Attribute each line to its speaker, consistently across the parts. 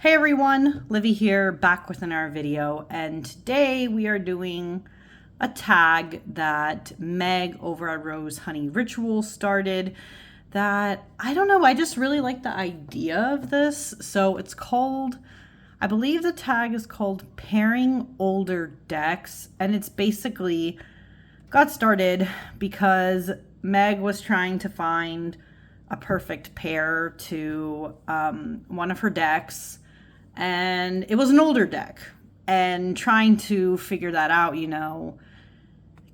Speaker 1: Hey everyone, Livy here, back with another video, and today we are doing a tag that Meg over at Rose Honey Ritual started that, I don't know, I just really like the idea of this. So it's called, I believe the tag is called Pairing Older Decks, and it's basically got started because Meg was trying to find a perfect pair to one of her decks. And it was an older deck, and trying to figure that out,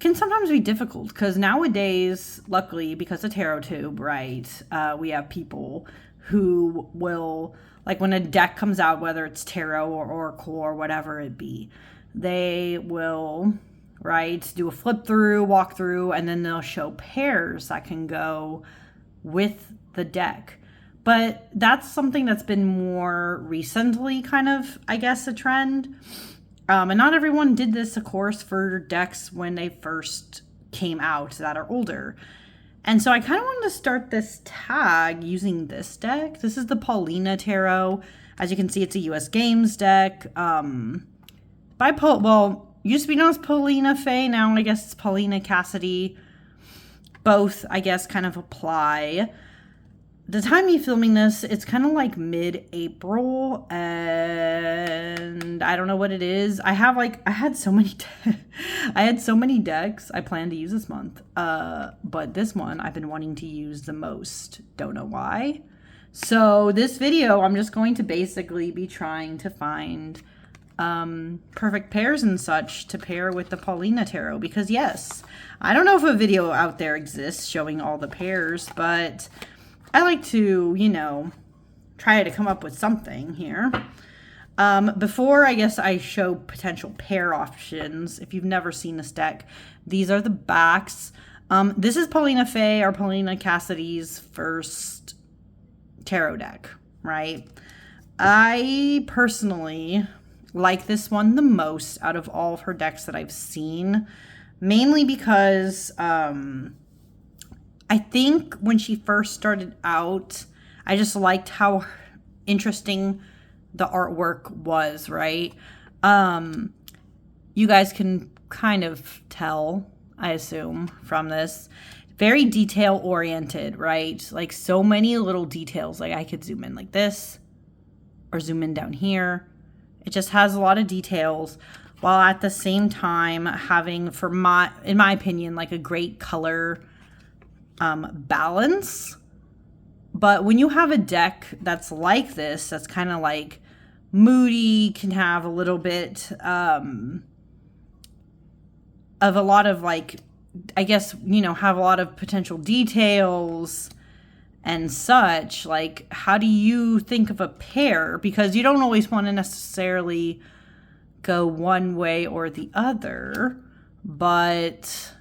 Speaker 1: can sometimes be difficult because nowadays, luckily, because of TarotTube, right, we have people who will, like when a deck comes out, whether it's tarot or oracle or whatever it be, they will, right, do a flip through, walk through, and then they'll show pairs that can go with the deck. But that's something that's been more recently kind of, I guess, a trend. And not everyone did this, of course, for decks when they first came out that are older. And so I kind of wanted to start this tag using this deck. This is the Paulina Tarot. As you can see, it's a US Games deck. Used to be known as Paulina Faye. Now I guess it's Paulina Cassidy. Both, I guess, kind of apply. The time you're filming this, it's kind of like mid-April, and I don't know what it is. I had so many decks I plan to use this month, but this one I've been wanting to use the most. Don't know why. So this video, I'm just going to basically be trying to find perfect pairs and such to pair with the Paulina Tarot, because yes, I don't know if a video out there exists showing all the pairs, but I like to, try to come up with something here. Before, I guess, I show potential pair options, if you've never seen this deck, these are the backs. This is Paulina Faye or Paulina Cassidy's first tarot deck, right? I personally like this one the most out of all of her decks that I've seen, mainly because I think when she first started out, I just liked how interesting the artwork was, right? You guys can kind of tell, I assume, from this. Very detail oriented, right? Like so many little details. Like I could zoom in like this or zoom in down here. It just has a lot of details while at the same time having, in my opinion, like a great color balance. But when you have a deck that's like this, that's kind of like moody, can have a little bit of a lot of like, I guess, have a lot of potential details and such, like how do you think of a pair? Because you don't always want to necessarily go one way or the other, but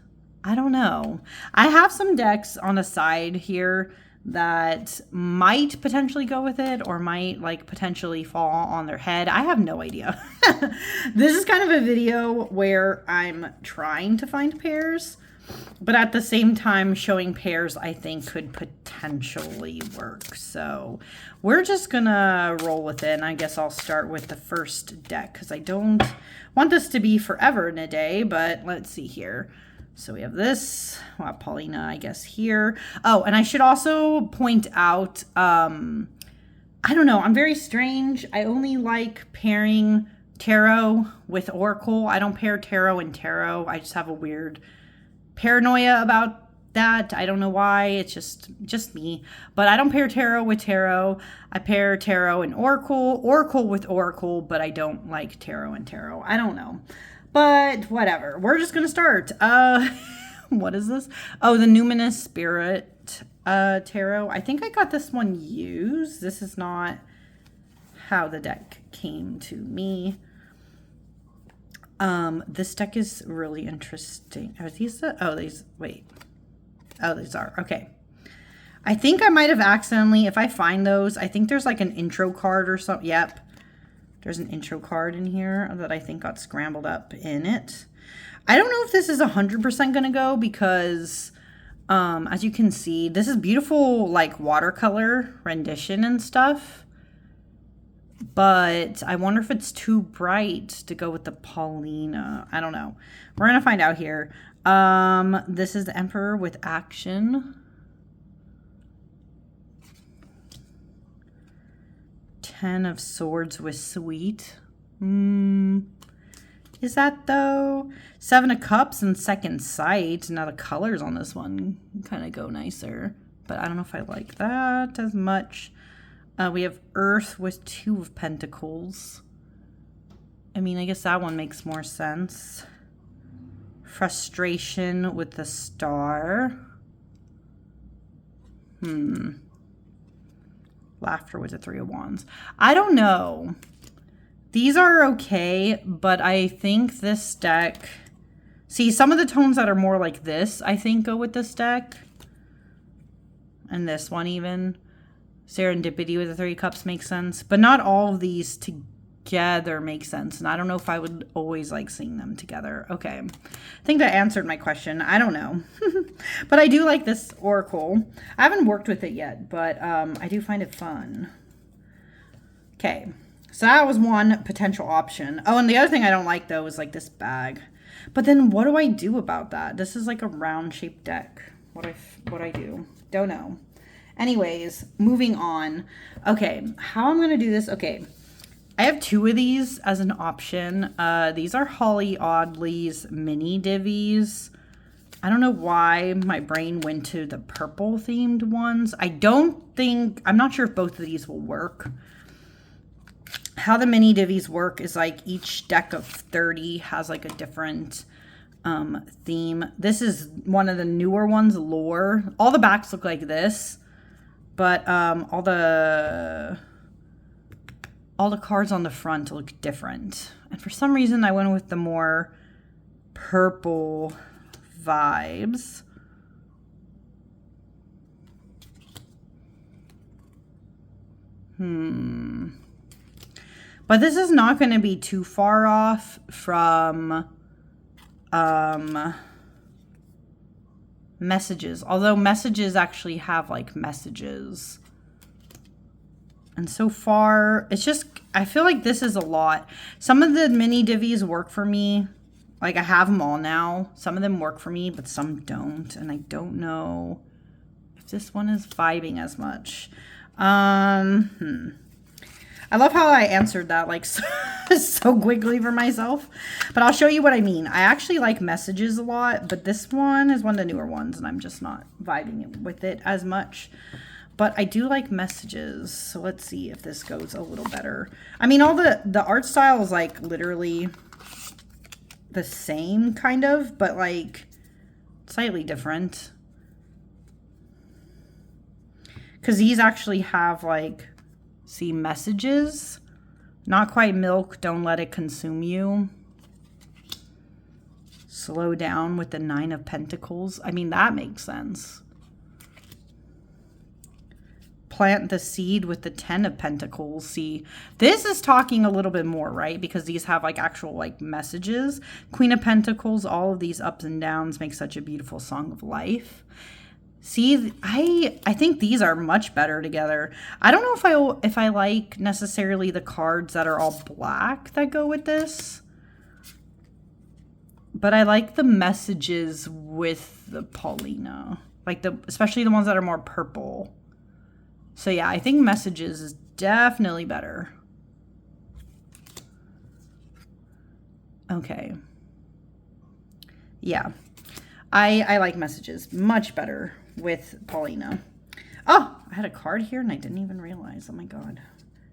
Speaker 1: I don't know. I have some decks on the side here that might potentially go with it or might like potentially fall on their head. I have no idea. This is kind of a video where I'm trying to find pairs, but at the same time showing pairs I think could potentially work. So we're just gonna roll with it, and I guess I'll start with the first deck because I don't want this to be forever and a day, but let's see here. So we have this, Paulina, I guess, here. Oh, and I should also point out, I don't know, I'm very strange. I only like pairing tarot with oracle. I don't pair tarot and tarot. I just have a weird paranoia about that. I don't know why. It's just me. But I don't pair tarot with tarot. I pair tarot and oracle with oracle, but I don't like tarot and tarot. I don't know. But whatever. We're just going to start. What is this? Oh, the Numinous Spirit Tarot. I think I got this one used. This is not how the deck came to me. This deck is really interesting. Are these the... Oh, these... Wait. Oh, these are. Okay. I think I might have accidentally... If I find those, I think there's like an intro card or something. Yep. There's an intro card in here that I think got scrambled up in it. I don't know if this is 100% going to go because, as you can see, this is beautiful, like, watercolor rendition and stuff. But I wonder if it's too bright to go with the Paulina. I don't know. We're going to find out here. This is the Emperor with action. 10 of Swords with sweet. Is that though? 7 of Cups and Second Sight. Now the colors on this one kind of go nicer. But I don't know if I like that as much. We have Earth with 2 of Pentacles. I mean, I guess that one makes more sense. Frustration with the Star. Laughter with the 3 of Wands. I don't know. These are okay, but I think this deck... See, some of the tones that are more like this, I think, go with this deck. And this one even. Serendipity with the 3 Cups makes sense. But not all of these together make sense. And I don't know if I would always like seeing them together. Okay. I think that answered my question. I don't know. But I do like this oracle. I haven't worked with it yet, but I do find it fun. Okay. So that was one potential option. Oh, and the other thing I don't like, though, is like this bag. But then what do I do about that? This is like a round-shaped deck. What I do? Don't know. Anyways, moving on. Okay, how I'm going to do this. Okay, I have 2 of these as an option. These are Holly Oddly's mini divvies. I don't know why my brain went to the purple themed ones. I'm not sure if both of these will work. How the mini divvies work is like each deck of 30 has like a different theme. This is one of the newer ones, Lore. All the backs look like this. But all the cards on the front look different. And for some reason, I went with the more purple vibes. But this is not going to be too far off from messages, although messages actually have like messages. And so far it's just, I feel like this is a lot. Some of the mini divvies work for me, like I have them all now. Some of them work for me, but some don't, and I don't know if this one is vibing as much. I love how I answered that like so quickly for myself. But I'll show you what I mean. I actually like messages a lot, but this one is one of the newer ones, and I'm just not vibing with it as much. But I do like messages, so let's see if this goes a little better. I mean, all the art style is like literally the same kind of, but like slightly different. Because these actually have like... See, messages, not quite milk, don't let it consume you. Slow down with the 9 of Pentacles. I mean, that makes sense. Plant the seed with the 10 of Pentacles. See, this is talking a little bit more, right? Because these have like actual like messages. Queen of Pentacles, all of these ups and downs make such a beautiful song of life. See, I think these are much better together. I don't know if I like necessarily the cards that are all black that go with this. But I like the messages with the Paulina. Like especially the ones that are more purple. So yeah, I think messages is definitely better. Okay. Yeah. I like messages much better with Paulina. Oh, I had a card here and I didn't even realize. Oh my God.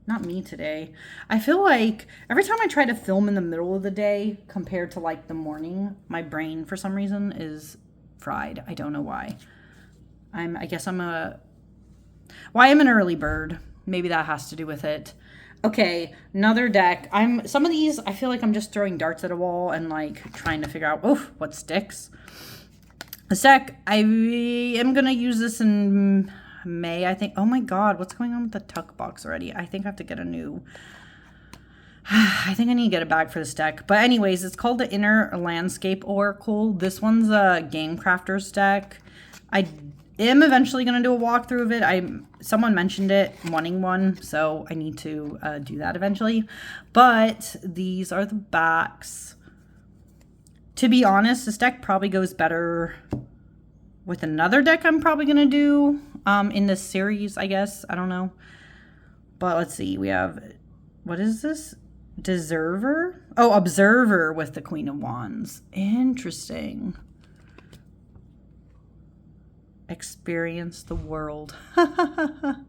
Speaker 1: Not me today. I feel like every time I try to film in the middle of the day compared to like the morning, my brain for some reason is fried. I don't know why. I guess I'm an early bird. Maybe that has to do with it. Okay, another deck. Some of these I feel like I'm just throwing darts at a wall and like trying to figure out what sticks. This deck, I am going to use this in May, I think. Oh my God, what's going on with the tuck box already? I think I have to get a new... I think I need to get a bag for this deck. But anyways, it's called the Inner Landscape Oracle. This one's a Game Crafters deck. am eventually going to do a walkthrough of it. Someone mentioned it, wanting one, so I need to do that eventually. But these are the backs. To be honest, this deck probably goes better with another deck I'm probably going to do in this series, I guess. I don't know. But let's see. We have, what is this? Deserver? Oh, Observer with the Queen of Wands. Interesting. Experience the world. Oh,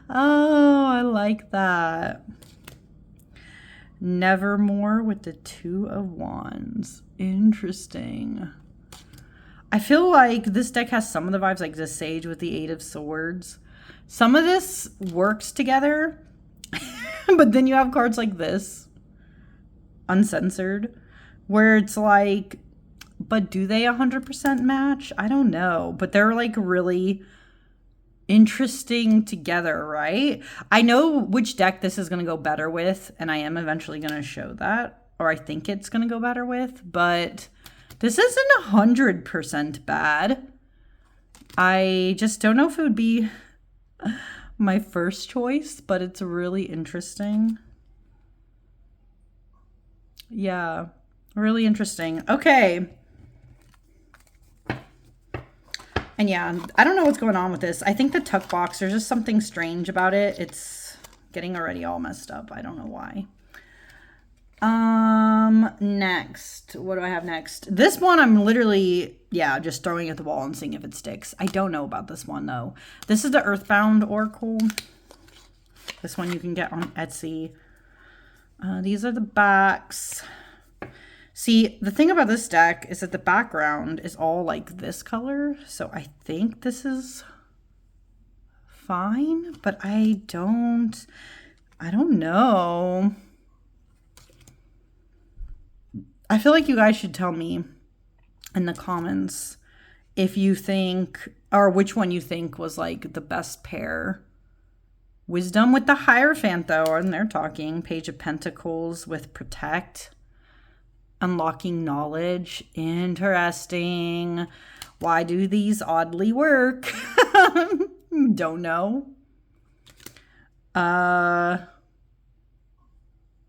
Speaker 1: I like that. Nevermore with the Two of Wands. Interesting. I feel like this deck has some of the vibes like the Sage with the Eight of Swords. Some of this works together, but then you have cards like this, Uncensored, where it's like, but do they 100% match? I don't know, but they're like really interesting together, right? I know which deck this is going to go better with, and I am eventually going to show that, or I think it's going to go better with, but this isn't 100% bad. I just don't know if it would be my first choice, but it's really interesting. Yeah, really interesting. Okay. And yeah, I don't know what's going on with this. I think the tuck box, there's just something strange about it. It's getting already all messed up. I don't know why. Next. What do I have next? This one I'm literally, yeah, just throwing at the wall and seeing if it sticks. I don't know about this one though. This is the Earthbound Oracle. This one you can get on Etsy. These are the backs. See, the thing about this deck is that the background is all like this color. So I think this is fine, but I don't know. I feel like you guys should tell me in the comments if you think, or which one you think was like the best pair. Wisdom with the Hierophant though, and they're talking. Page of Pentacles with Protect. Unlocking Knowledge. Interesting. Why do these oddly work? Don't know.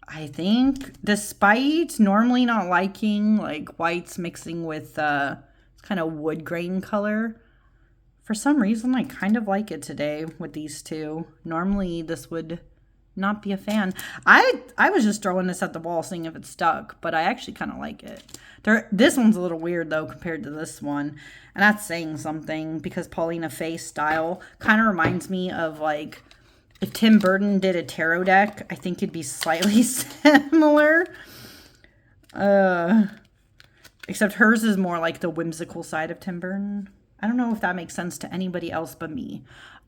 Speaker 1: I think despite normally not liking like whites mixing with kind of wood grain color, for some reason I kind of like it today with these two. Normally this would not be a fan. I was just throwing this at the wall seeing if it stuck, but I actually kind of like it. This one's a little weird though compared to this one, and that's saying something because Paulina Face style kind of reminds me of like if Tim Burton did a tarot deck. I think it'd be slightly similar, except hers is more like the whimsical side of Tim Burton. I don't know if that makes sense to anybody else but me.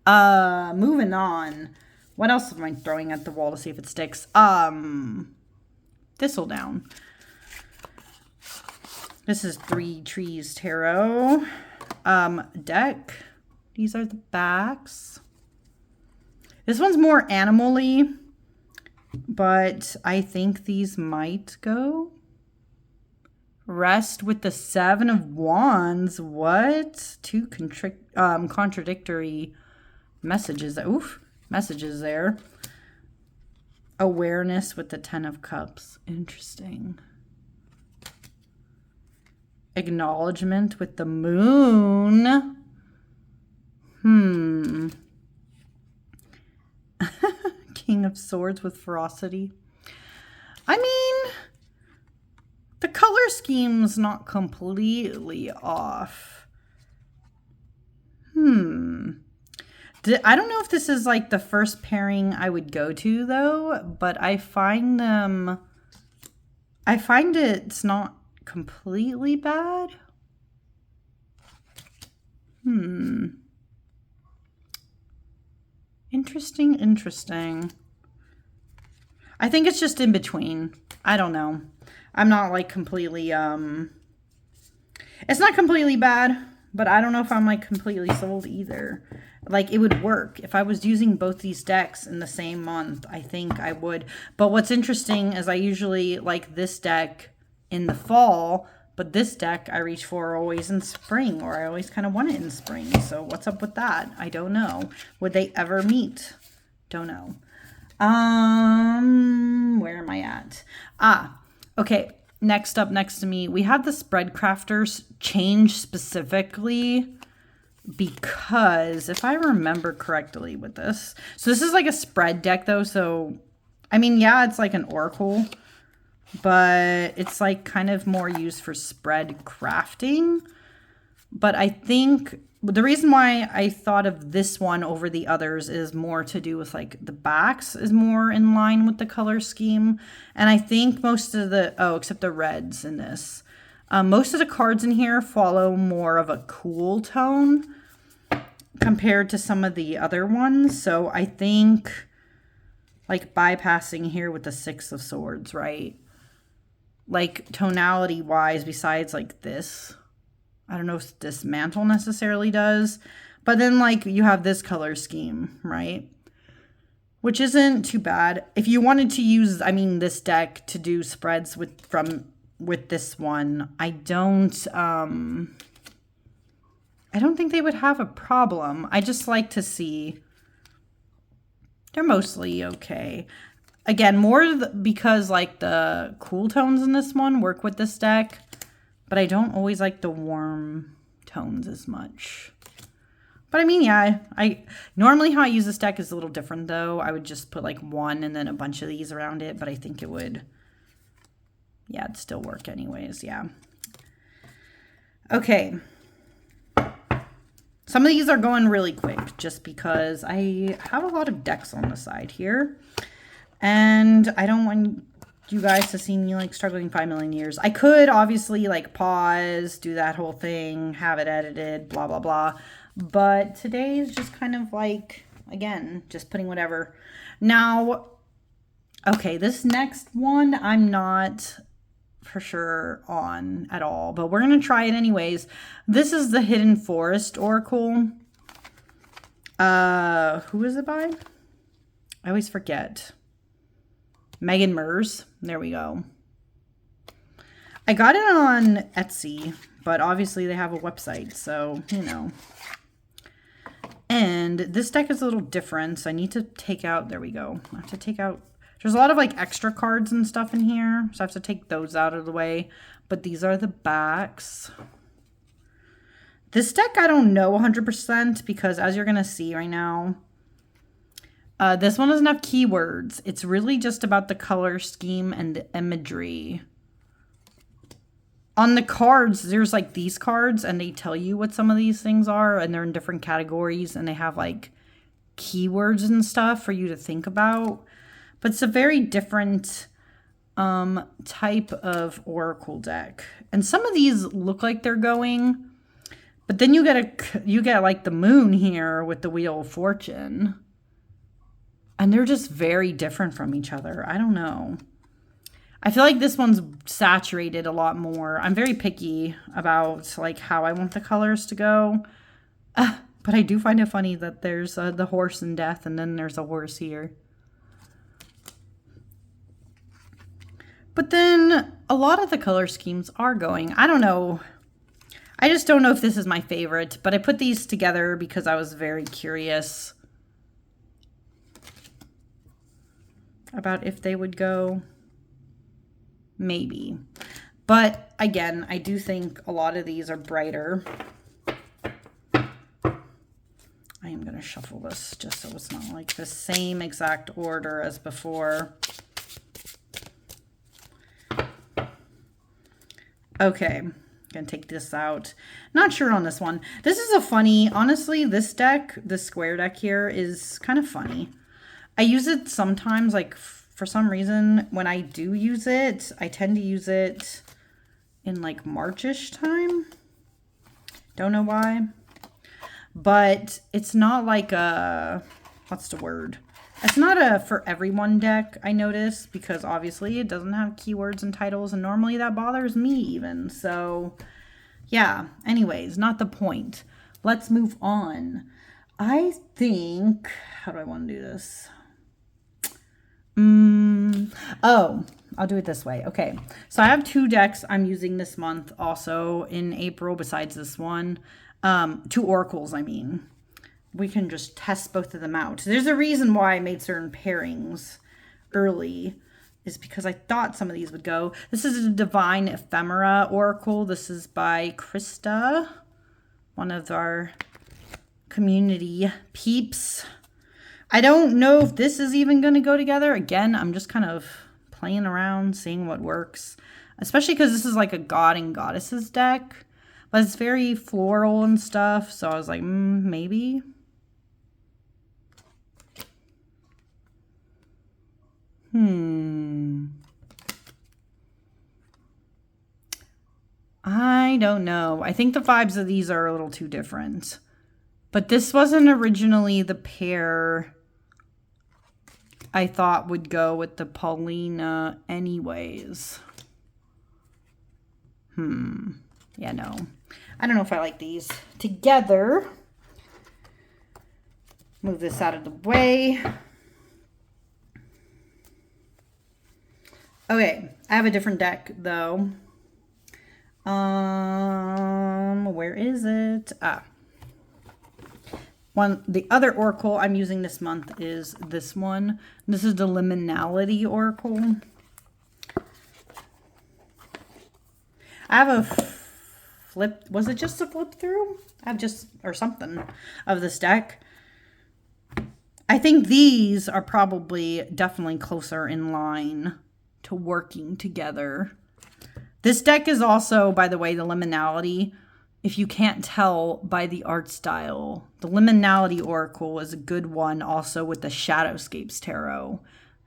Speaker 1: Moving on. What else am I throwing at the wall to see if it sticks? Thistledown. This is Three Trees Tarot. Deck. These are the backs. This one's more animal-y, but I think these might go. Rest with the Seven of Wands. What? Two contradictory messages. Oof. Messages there. Awareness with the Ten of Cups. Interesting. Acknowledgement with the Moon. King of Swords with Ferocity. I mean, the color scheme's not completely off. I don't know if this is like the first pairing I would go to though, but I find it's not completely bad. Interesting. I think it's just in between. I don't know. I'm not like completely, it's not completely bad, but I don't know if I'm like completely sold either. Like it would work. If I was using both these decks in the same month, I think I would. But what's interesting is I usually like this deck in the fall, But this deck I reach for always in spring, or I always kind of want it in spring. So what's up with that? I don't know. Would they ever meet? Don't know. Where am I at? Okay. Next up, next to me, we have the Spread Crafters change specifically because if I remember correctly with this, so this is like a spread deck though. So, I mean, yeah, it's like an oracle, but it's like kind of more used for spread crafting. But I think the reason why I thought of this one over the others is more to do with like the backs is more in line with the color scheme. And I think most of the, except the reds in this, most of the cards in here follow more of a cool tone compared to some of the other ones. So I think like bypassing here with the Six of Swords, right? Like tonality wise, besides like this, I don't know if Dismantle necessarily does, but then like you have this color scheme, right? Which isn't too bad. If you wanted to use, I mean, this deck to do spreads with this one, I don't think they would have a problem. I just like to see, they're mostly okay. Again, more because like the cool tones in this one work with this deck. But I don't always like the warm tones as much. But I mean, yeah, I normally how I use this deck is a little different though. I would just put like one and then a bunch of these around it. But I think it would, yeah, it'd still work anyways, yeah. Okay. Some of these are going really quick just because I have a lot of decks on the side here. And I don't want you guys to see me like struggling 5 million years. I could obviously like pause, do that whole thing, have it edited, blah, blah, blah. But today is just kind of like, again, just putting whatever. Now, okay, this next one I'm not for sure on at all, but we're going to try it anyways. This is the Hidden Forest Oracle. Who is it by? I always forget. Megan Mers. There we go. I got it on Etsy, but obviously they have a website, so, you know. And this deck is a little different, so I need to take out, there we go. I have to take out, there's a lot of like extra cards and stuff in here, so I have to take those out of the way. But these are the backs. This deck I don't know 100% because as you're going to see right now, this one doesn't have keywords. It's really just about the color scheme and the imagery. On the cards, there's like these cards and they tell you what some of these things are and they're in different categories and they have like keywords and stuff for you to think about. But it's a very different type of oracle deck. And some of these look like they're going, but then you get like the moon here with the Wheel of Fortune. And they're just very different from each other. I don't know. I feel like this one's saturated a lot more. I'm very picky about like how I want the colors to go. But I do find it funny that there's the horse in death and then there's a horse here. But then a lot of the color schemes are going. I don't know. I just don't know if this is my favorite. But I put these together because I was very curious about if they would go. Maybe. But again, I do think a lot of these are brighter. I am going to shuffle this just so it's not like the same exact order as before. Okay, I'm going to take this out. Not sure on this one. This is a funny, honestly, this deck, this square deck here is kind of funny. I use it sometimes, like, for some reason, when I do use it, I tend to use it in, like, March-ish time. Don't know why. But it's not like a, what's the word? It's not a for everyone deck, I notice, because obviously it doesn't have keywords and titles, and normally that bothers me even. So, yeah. Anyways, not the point. Let's move on. I think, how do I want to do this? Oh, I'll do it this way. Okay, so I have 2 decks I'm using this month also in April besides this one. 2 oracles, I mean. We can just test both of them out. There's a reason why I made certain pairings early, is because I thought some of these would go. This is a Divine Ephemera Oracle. This is by Krista, one of our community peeps. I don't know if this is even going to go together. Again, I'm just kind of playing around, seeing what works. Especially because this is like a God and Goddesses deck. But it's very floral and stuff. So I was like, maybe. I don't know. I think the vibes of these are a little too different. But this wasn't originally the pair I thought would go with the Paulina anyways. Yeah, no. I don't know if I like these together. Move this out of the way. Okay, I have a different deck though. Where is it? The other oracle I'm using this month is this one. This is the Liminality Oracle. I have a flip. Was it just a flip through? I have just, or something of this deck. I think these are probably definitely closer in line to working together. This deck is also, by the way, the Liminality. If you can't tell by the art style, the Liminality Oracle is a good one also with the Shadowscapes Tarot.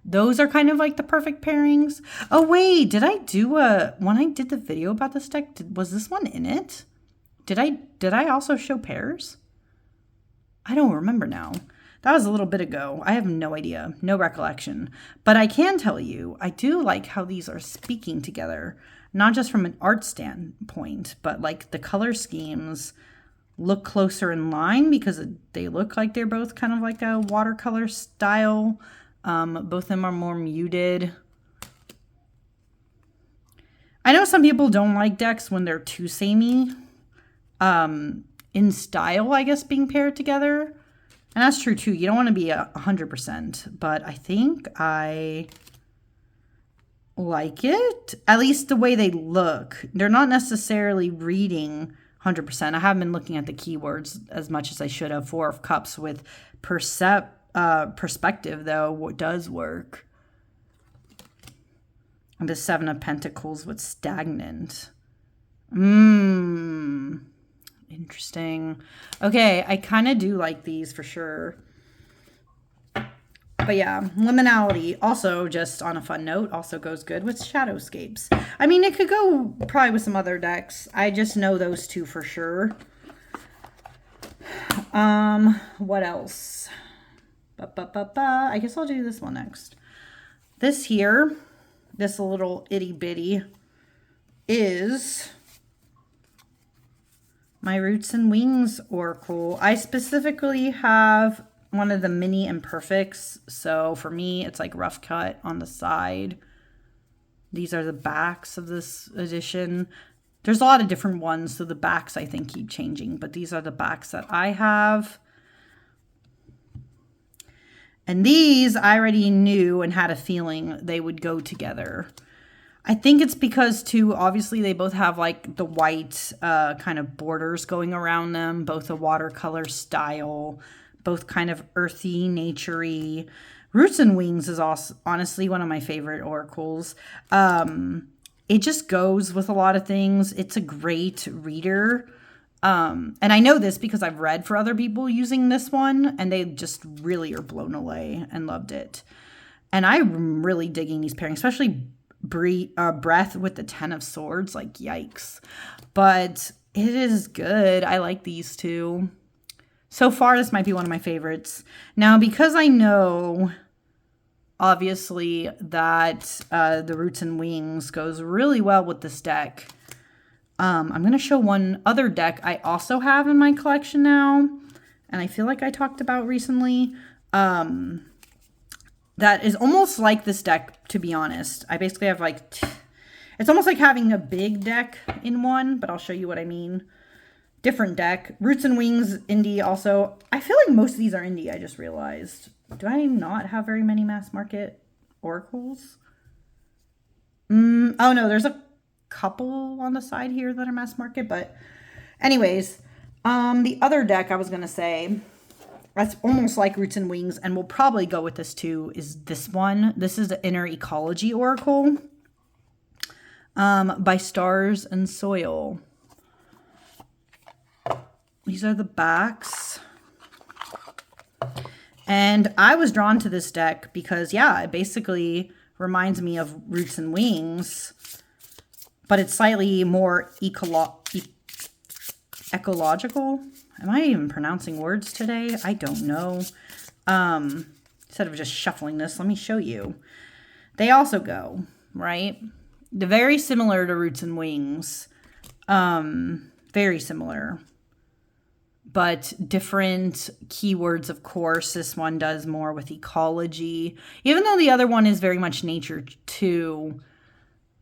Speaker 1: Those are kind of like the perfect pairings. Oh, wait, did I do when I did the video about this deck, was this one in it? Did I also show pairs? I don't remember now. That was a little bit ago. I have no idea, no recollection. But I can tell you, I do like how these are speaking together. Not just from an art standpoint, but like the color schemes look closer in line because they look like they're both kind of like a watercolor style. Both of them are more muted. I know some people don't like decks when they're too samey in style, I guess, being paired together. And that's true too. You don't want to be 100%, but I think I like it, at least the way they look. They're not necessarily reading 100%. I haven't been looking at the keywords as much as I should have. 4 of Cups with perspective, though, what does work. And the 7 of Pentacles with stagnant. Interesting. Okay, I kind of do like these for sure. But yeah, Liminality, also just on a fun note, also goes good with Shadowscapes. I mean, it could go probably with some other decks. I just know those 2 for sure. What else? I guess I'll do this one next. This here, this little itty bitty, is my Roots and Wings Oracle. I specifically have one of the mini imperfects. So for me, it's like rough cut on the side. These are the backs of this edition. There's a lot of different ones, so the backs I think keep changing, but these are the backs that I have. And these I already knew and had a feeling they would go together. I think it's because too, obviously they both have like the white kind of borders going around them, both a watercolor style, both kind of earthy, naturey. Roots and Wings is also honestly one of my favorite oracles. It just goes with a lot of things. It's a great reader. And I know this because I've read for other people using this one, and they just really are blown away and loved it. And I'm really digging these pairings, especially Breath with the 10 of Swords. Like, yikes. But it is good. I like these 2. So far, this might be one of my favorites. Now, because I know, obviously, that the Roots and Wings goes really well with this deck, I'm going to show one other deck I also have in my collection now, and I feel like I talked about recently. The that is almost like this deck, to be honest. I basically have like, it's almost like having a big deck in one, but I'll show you what I mean. Different deck. Roots and Wings, indie also. I feel like most of these are indie, I just realized. Do I not have very many mass market oracles? Oh no, there's a couple on the side here that are mass market, but anyways, the other deck I was going to say, that's almost like Roots and Wings, and we'll probably go with this too, is this one. This is the Inner Ecology Oracle by Stars and Soil. These are the backs. And I was drawn to this deck because, yeah, it basically reminds me of Roots and Wings, but it's slightly more ecological. Am I even pronouncing words today? I don't know. Instead of just shuffling this, let me show you. They also go, right? They're very similar to Roots and Wings. Very similar. But different keywords, of course. This one does more with ecology. Even though the other one is very much nature too.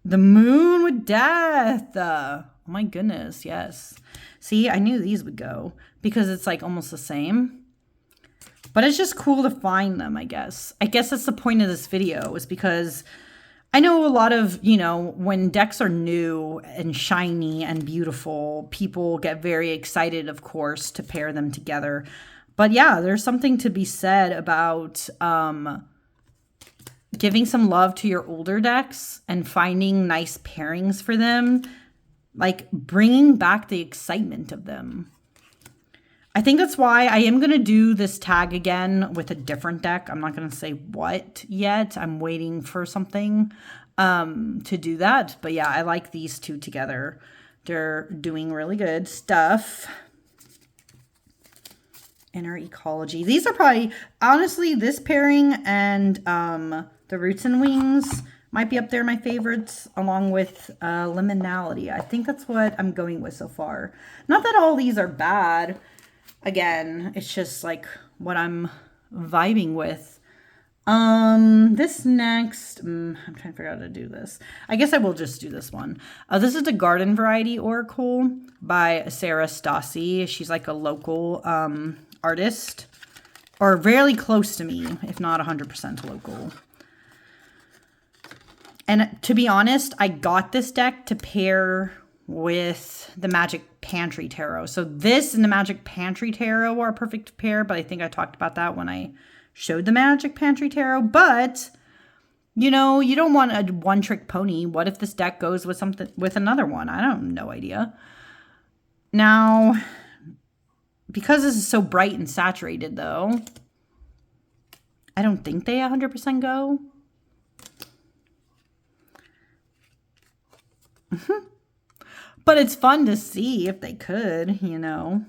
Speaker 1: The Moon with Death. Oh my goodness, yes. See, I knew these would go because it's like almost the same. But it's just cool to find them, I guess. I guess that's the point of this video, is because I know a lot of, you know, when decks are new and shiny and beautiful, people get very excited, of course, to pair them together. But yeah, there's something to be said about giving some love to your older decks and finding nice pairings for them, like bringing back the excitement of them. I think that's why I am going to do this tag again with a different deck. I'm not going to say what yet. I'm waiting for something to do that. But yeah, I like these two together. They're doing really good stuff. Inner Ecology. These are probably, honestly, this pairing and the Roots and Wings might be up there, my favorites, along with Liminality. I think that's what I'm going with so far. Not that all these are bad. Again, it's just like what I'm vibing with. This next, I'm trying to figure out how to do this. I guess I will just do this one. This is the Garden Variety Oracle by Sarah Stassi. She's like a local artist, or really close to me, if not 100% local. And to be honest, I got this deck to pair with the Magic Pantry Tarot. So this and the Magic Pantry Tarot are a perfect pair, but I think I talked about that when I showed the Magic Pantry Tarot. But, you know, you don't want a one-trick pony. What if this deck goes with something, with another one? I don't have no idea. Now, because this is so bright and saturated, though, I don't think they 100% go. But it's fun to see if they could, you know.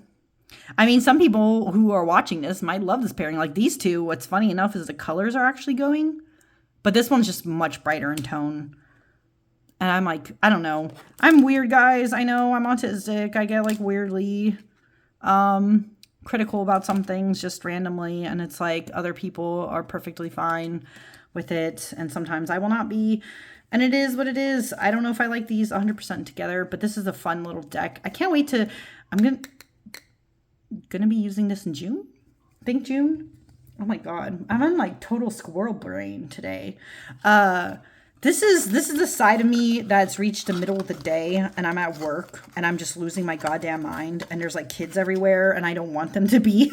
Speaker 1: I mean, some people who are watching this might love this pairing. Like these two, what's funny enough is the colors are actually going. But this one's just much brighter in tone. And I'm like, I don't know. I'm weird, guys. I know I'm autistic. I get like weirdly critical about some things just randomly. And it's like other people are perfectly fine with it. And sometimes I will not be. And it is what it is. I don't know if I like these 100% together, but this is a fun little deck. I can't wait to, I'm gonna be using this in June. I think June. Oh my God. I'm on like total squirrel brain today. This is the side of me that's reached the middle of the day and I'm at work and I'm just losing my goddamn mind and there's like kids everywhere and I don't want them to be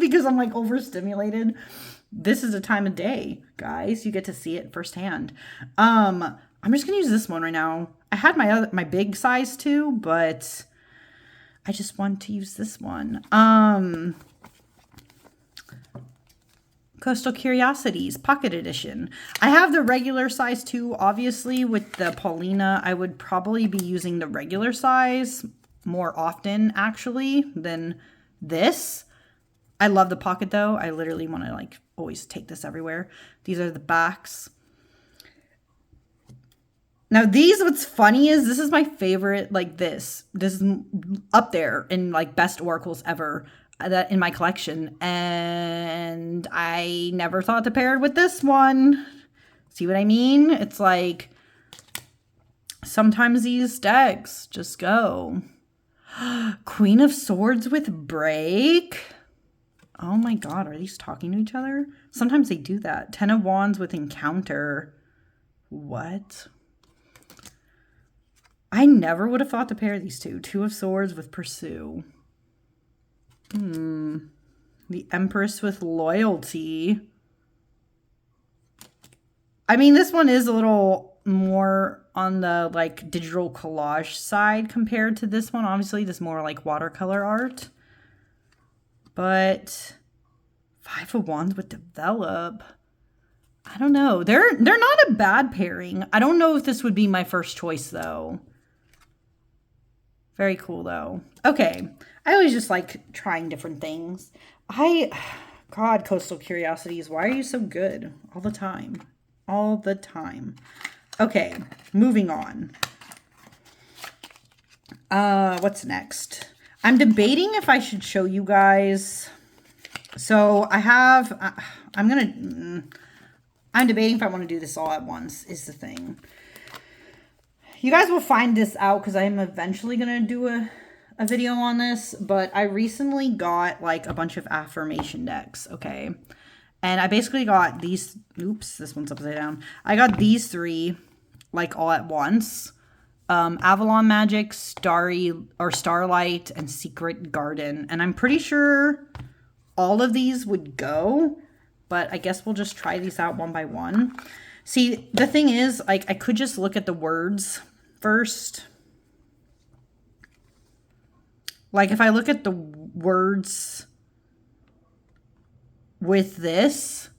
Speaker 1: because I'm like overstimulated. This is a time of day, guys. You get to see it firsthand. I'm just gonna use this one right now. I had my big size too, but I just want to use this one. Coastal Curiosities Pocket Edition. I have the regular size too. Obviously, with the Paulina, I would probably be using the regular size more often, actually, than this. I love the pocket, though. I literally want to, like, always take this everywhere. These are the backs. Now, these, what's funny is this is my favorite, like, this. This is up there in, like, best oracles ever. that in my collection, and I never thought to pair it with this one. See what I mean? It's like sometimes these decks just go. Queen of Swords with Break. Oh my god, are these talking to each other? Sometimes they do that. Ten of Wands with Encounter. What? I never would have thought to pair these two. Two of Swords with Pursue. The Empress with Loyalty. I mean, this one is a little more on the like digital collage side compared to this one. Obviously, this is more like watercolor art. But Five of Wands with Develop. I don't know. They're not a bad pairing. I don't know if this would be my first choice though. Very cool though. Okay. I always just like trying different things. God, Coastal Curiosities, why are you so good all the time? All the time. Okay, moving on. What's next? I'm debating if I should show you guys. So I have, I'm debating if I want to do this all at once is the thing. You guys will find this out because I am eventually going to do a video on this, but I recently got like a bunch of affirmation decks, okay? And I basically got these, oops, this one's upside down. I got these three like all at once. Avalon Magic, Starlight, and Secret Garden. And I'm pretty sure all of these would go, but I guess we'll just try these out one by one. See, the thing is, like, I could just look at the words first. Like, if I look at the words with this,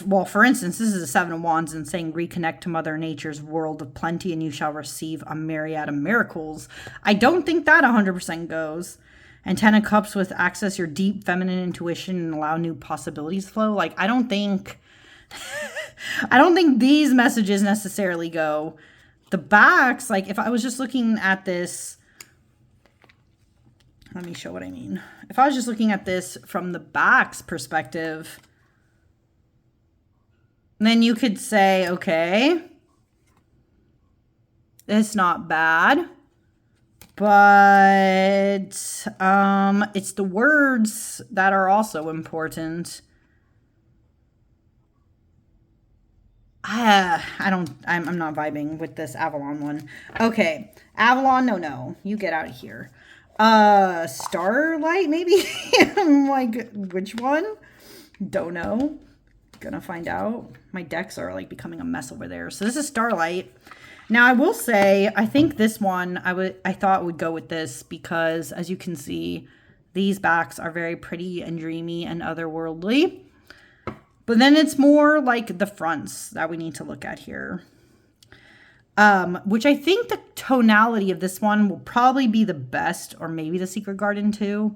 Speaker 1: well, for instance, this is a Seven of Wands and saying, reconnect to Mother Nature's world of plenty and you shall receive a myriad of miracles. I don't think that 100% goes. And Ten of Cups with access your deep feminine intuition and allow new possibilities flow. Like, I don't think, I don't think these messages necessarily go. The backs, like, if I was just looking at this, let me show what I mean. If I was just looking at this from the back's perspective, then you could say, okay, it's not bad, but it's the words that are also important. I'm not vibing with this Avalon one. Okay, Avalon, no, you get out of here. Starlight, maybe? I'm like, which one? Don't know. Gonna find out. My decks are like becoming a mess over there. So this is Starlight. Now I will say, I think this one, I thought would go with this because as you can see, these backs are very pretty and dreamy and otherworldly. But then it's more like the fronts that we need to look at here. Which I think the tonality of this one will probably be the best, or maybe the Secret Garden too.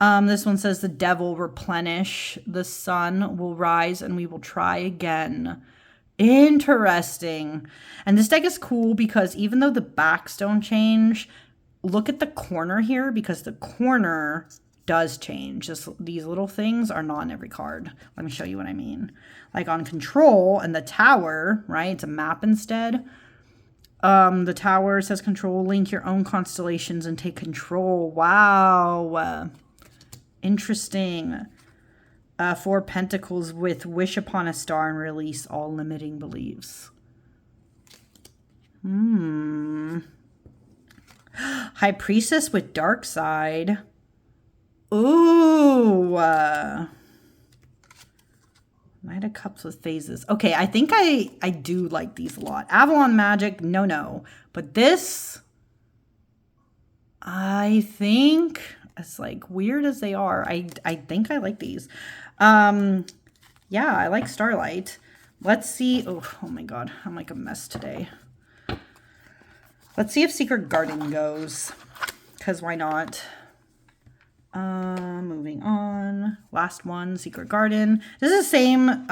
Speaker 1: This one says the devil replenish, the sun will rise, and we will try again. Interesting. And this deck is cool because even though the backs don't change, look at the corner here because the corner does change. These little things are not on every card. Let me show you what I mean. Like on Control and the Tower, right? It's a map instead. The Tower says control, link your own constellations and take control. Wow. Interesting. Four Pentacles with wish upon a star and release all limiting beliefs. High Priestess with Dark Side. Ooh. Knight of Cups with phases. Okay, I think I do like these a lot. Avalon Magic, no. But this, I think, as like weird as they are, I think I like these. Yeah, I like Starlight. Let's see. Oh my God, I'm like a mess today. Let's see if Secret Garden goes, because why not? Moving on. Last one, Secret Garden. This is the same,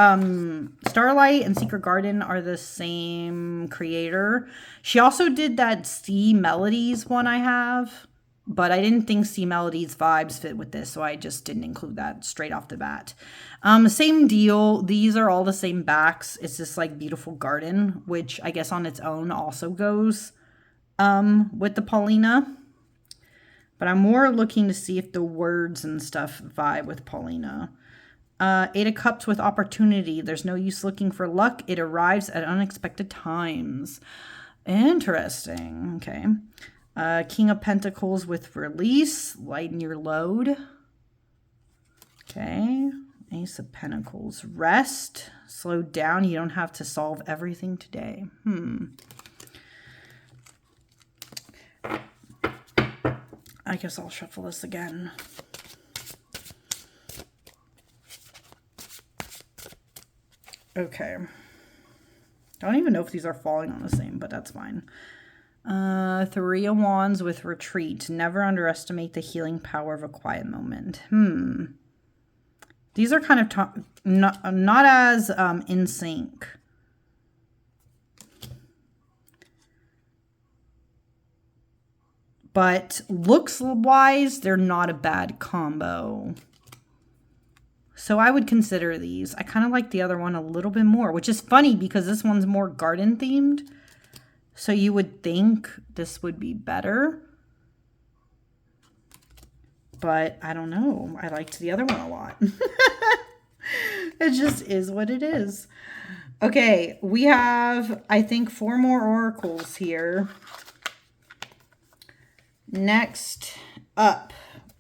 Speaker 1: Starlight and Secret Garden are the same creator. She also did that Sea Melodies one I have. but I didn't think Sea Melody's vibes fit with this, so I just didn't include that straight off the bat. Same deal. These are all the same backs. It's this like beautiful garden, which I guess on its own also goes with the Paulina. But I'm more looking to see if the words and stuff vibe with Paulina. 8 of Cups with opportunity. There's no use looking for luck. It arrives at unexpected times. Interesting. Okay. King of Pentacles with release. Lighten your load. Okay. Ace of Pentacles. Rest. Slow down. You don't have to solve everything today. I guess I'll shuffle this again. Okay. I don't even know if these are falling on the same, but that's fine. 3 of Wands with retreat. Never underestimate the healing power of a quiet moment. These are kind of not as in sync. But looks-wise, they're not a bad combo. So I would consider these. I kind of like the other one a little bit more, which is funny because this one's more garden-themed. So you would think this would be better. But I don't know. I liked the other one a lot. It just is what it is. Okay, we have, I think, 4 more oracles here. Next up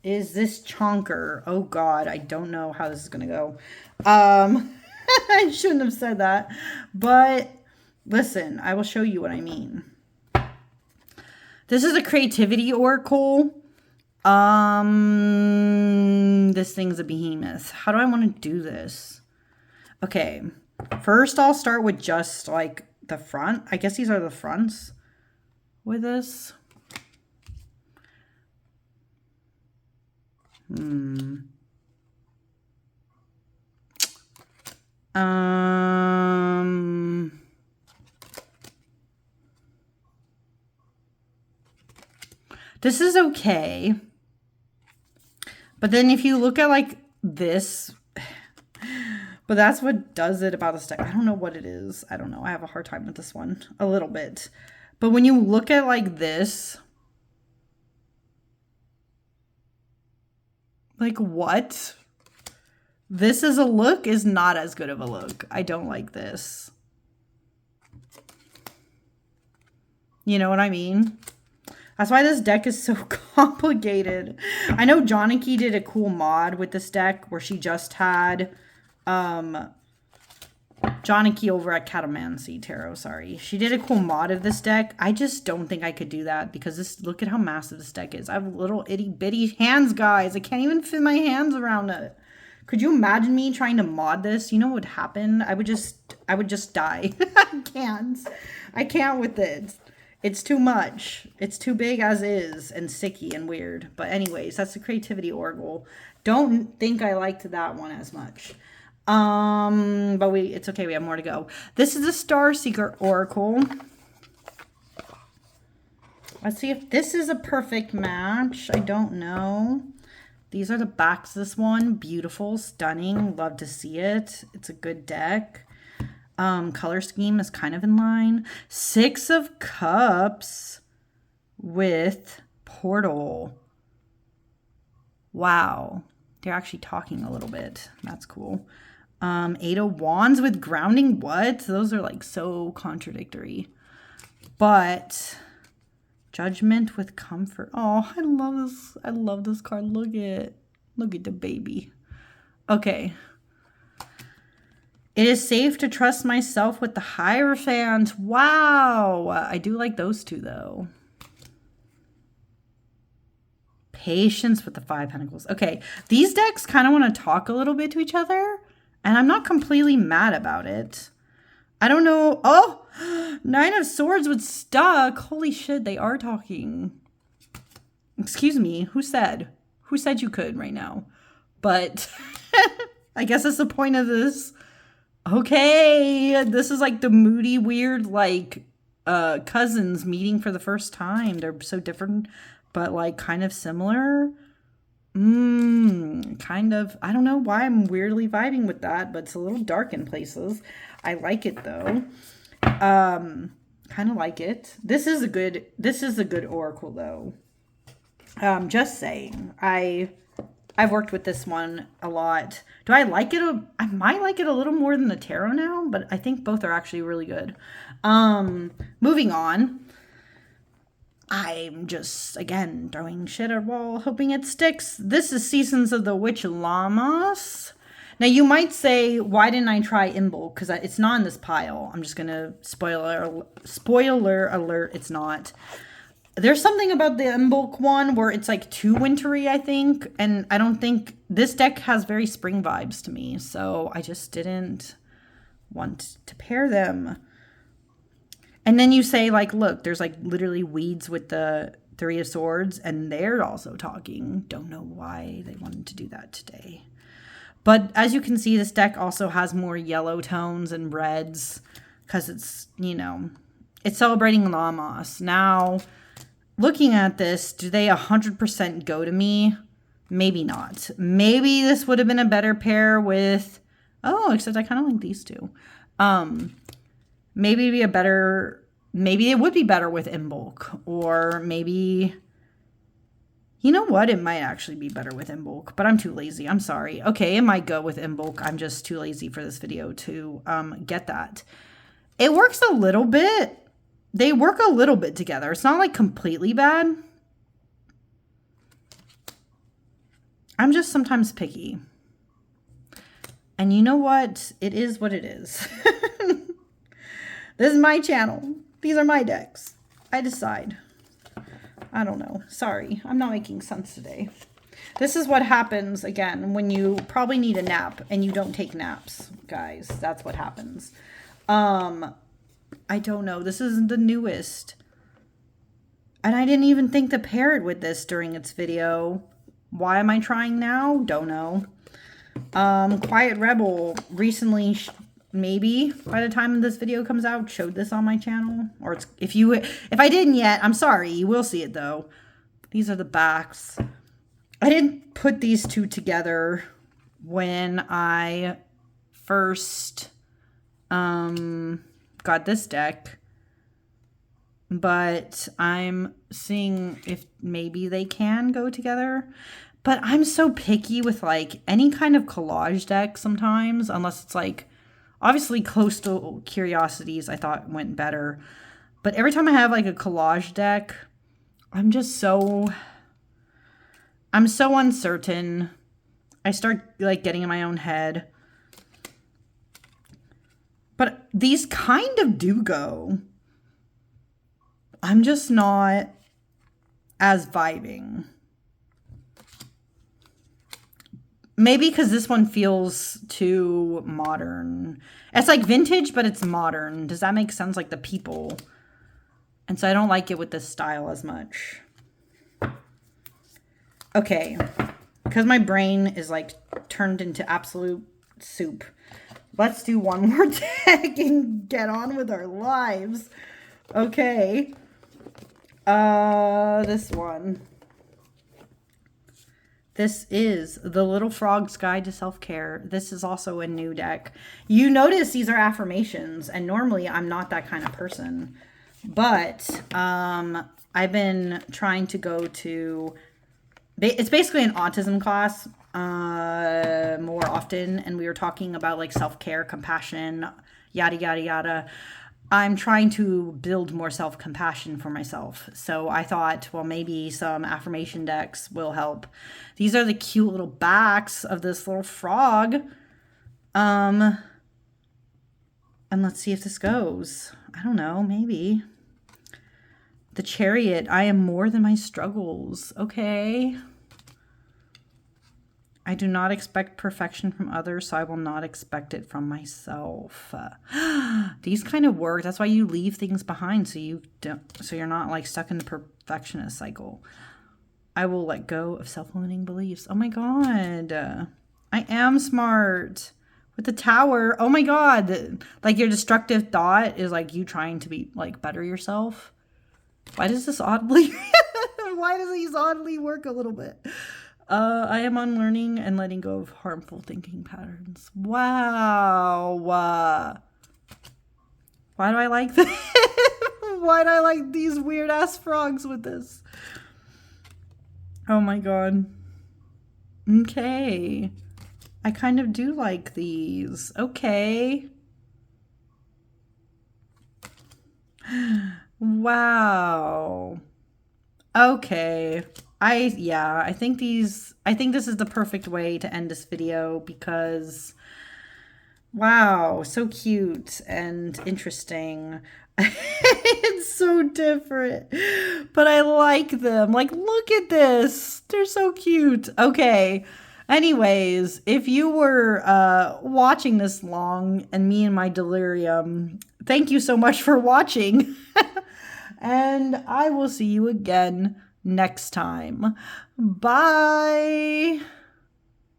Speaker 1: is this chonker. Oh God, I don't know how this is gonna go. I shouldn't have said that, but listen, I will show you what I mean. This is a creativity oracle. This thing's a behemoth. How do I want to do this? Okay, first I'll start with just like the front. I guess these are the fronts with this. This is okay. But then if you look at like this, but that's what does it about this deck. I don't know what it is. I don't know. I have a hard time with this one a little bit. But when you look at like this, like what? This as a look is not as good of a look. I don't like this. You know what I mean? That's why this deck is so complicated. I know Joniki did a cool mod with this deck where she just had Joniki over at Catamancy Tarot, sorry. She did a cool mod of this deck. I just don't think I could do that because this, look at how massive this deck is. I have little itty bitty hands, guys. I can't even fit my hands around it. Could you imagine me trying to mod this? You know what would happen? I would just die. I can't with it. It's too much. It's too big as is and sicky and weird. But anyways, that's the creativity oracle. Don't think I liked that one as much. But it's okay. We have more to go. This is a Star Seeker oracle. Let's see if this is a perfect match. I don't know. These are the backs of this one. Beautiful, stunning. Love to see it. It's a good deck. Color scheme is kind of in line. 6 of Cups with Portal. Wow. They're actually talking a little bit. That's cool. 8 of Wands with Grounding. What? Those are like so contradictory. But Judgment with Comfort. Oh, I love this. I love this card. Look at the baby. Okay. It is safe to trust myself with the Hierophant. Wow. I do like those two, though. Patience with the 5 Pentacles. Okay. These decks kind of want to talk a little bit to each other. And I'm not completely mad about it. I don't know. Oh, 9 of Swords with Stuck. Holy shit, they are talking. Excuse me. Who said? Who said you could right now? But I guess that's the point of this. Okay, this is like the moody, weird, like, cousins meeting for the first time. They're so different, but like kind of similar. Kind of. I don't know why I'm weirdly vibing with that, but it's a little dark in places. I like it though. Kind of like it. This is a good oracle though. Just saying. I've worked with this one a lot. Do I like it? I might like it a little more than the tarot now, but I think both are actually really good. Moving on. I'm just, again, throwing shit at a wall, hoping it sticks. This is Seasons of the Witch Llamas. Now, you might say, why didn't I try Imbolc? Because it's not in this pile. I'm just going to spoiler alert, it's not. There's something about the Imbolc one where it's like too wintry, I think. And I don't think this deck has very spring vibes to me. So I just didn't want to pair them. And then you say, like, look, there's like literally weeds with the Three of Swords, and they're also talking. Don't know why they wanted to do that today. But as you can see, this deck also has more yellow tones and reds because it's, you know, it's celebrating Llamas. Now, looking at this, do they 100% go to me? Maybe not. Maybe this would have been a better pair with, oh, except I kind of like these two. Maybe it would be better with Imbolc, or maybe, you know what? It might actually be better with Imbolc, but I'm too lazy. I'm sorry. Okay, it might go with Imbolc. I'm just too lazy for this video to get that. It works a little bit. They work a little bit together. It's not like completely bad. I'm just sometimes picky. And you know what? It is what it is. This is my channel. These are my decks. I decide. I don't know. Sorry. I'm not making sense today. This is what happens, again, when you probably need a nap and you don't take naps, guys. That's what happens. I don't know. This isn't the newest. And I didn't even think to pair it with this during its video. Why am I trying now? Don't know. Quietrebel recently, maybe by the time this video comes out, showed this on my channel. Or it's, if I didn't yet, I'm sorry. You will see it though. These are the backs. I didn't put these two together when I first got this deck, but I'm seeing if maybe they can go together. But I'm so picky with like any kind of collage deck sometimes, unless it's like obviously Coastal Curiosities I thought went better. But every time I have like a collage deck, I'm so uncertain. I start like getting in my own head. But these kind of do go. I'm just not as vibing. Maybe because this one feels too modern. It's like vintage, but it's modern. Does that make sense? Like the people. And so I don't like it with this style as much. Okay. Because my brain is like turned into absolute soup. Let's do one more deck and get on with our lives. Okay. This one. This is The Little Frog's Guide to Self-Care. This is also a new deck. You notice these are affirmations, and normally I'm not that kind of person. But I've been trying to go to... It's basically an autism class more often, and we were talking about like self-care, compassion, yada, yada, yada. I'm trying to build more self-compassion for myself. So I thought, well, maybe some affirmation decks will help. These are the cute little backs of this little frog. And let's see if this goes. I don't know, maybe. The Chariot, I am more than my struggles. Okay. I do not expect perfection from others, so I will not expect it from myself. These kind of work. That's why you leave things behind, so you're not like stuck in the perfectionist cycle. I will let go of self-limiting beliefs. Oh my god. I am smart. With the Tower. Oh my god. Like your destructive thought is like you trying to be like better yourself. Why does this oddly Why does these oddly work a little bit? I am unlearning and letting go of harmful thinking patterns. Wow. Why do I like this? Why do I like these weird ass frogs with this? Oh my god. Okay. I kind of do like these. Okay. Wow. Okay. I think this is the perfect way to end this video because wow, so cute and interesting. It's so different, but I like them. Like, look at this. They're so cute. Okay. Anyways, if you were watching this long and me and my delirium, thank you so much for watching. And I will see you again next time. Bye.